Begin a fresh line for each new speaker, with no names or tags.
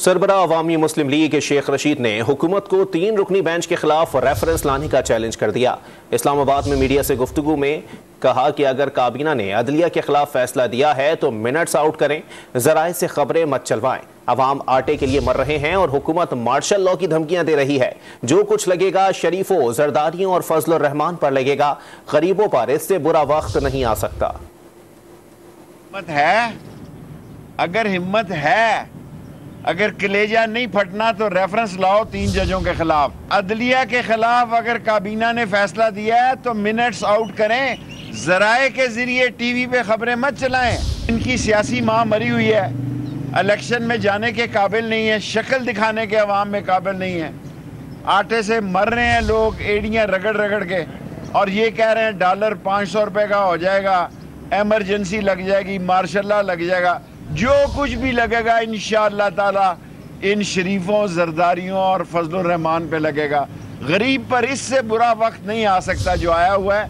सरबराह अवामी मुस्लिम league Sheikh Rashid ने हुकूमत को 3 रुकनी बेंच के खिलाफ रेफरेंस लाने का चैलेंज कर दिया। इस्लामाबाद में मीडिया से गुफ्तगू में कहा कि अगर काबीना ने अदलिया के खिलाफ फैसला दिया है तो मिनट्स आउट करें, जराए से खबरें मत चलवाएं। अवाम आटे के लिए मर रहे हैं और हुकूमत मार्शल लॉ की धमकियां दे रही है। जो कुछ लगेगा शरीफों, जरदारियों और फजल रहमान पर लगेगा, गरीबों पर इससे बुरा वक्त नहीं आ सकता।
अगर हिम्मत है, अगर कलेजा नहीं फटना तो रेफरेंस लाओ 3 जजों के खिलाफ। अदलिया के खिलाफ अगर काबीना ने फैसला दिया है तो मिनट्स आउट करें, जराए के जरिए टीवी पे खबरें मत चलाएं। इनकी सियासी माँ मरी हुई है, इलेक्शन में जाने के काबिल नहीं है, शक्ल दिखाने के अवाम में काबिल नहीं है। आटे से मर रहे हैं लोग एड़ियाँ रगड़ रगड़ के, और ये कह रहे हैं डॉलर 500 रुपए का हो जाएगा, एमरजेंसी लग जाएगी, मार्शल लॉ लग जाएगा। जो कुछ भी लगेगा इंशाअल्लाह ताला इन शरीफों, जरदारियों और फजल रहमान पे लगेगा। गरीब पर इससे बुरा वक्त नहीं आ सकता जो आया हुआ है।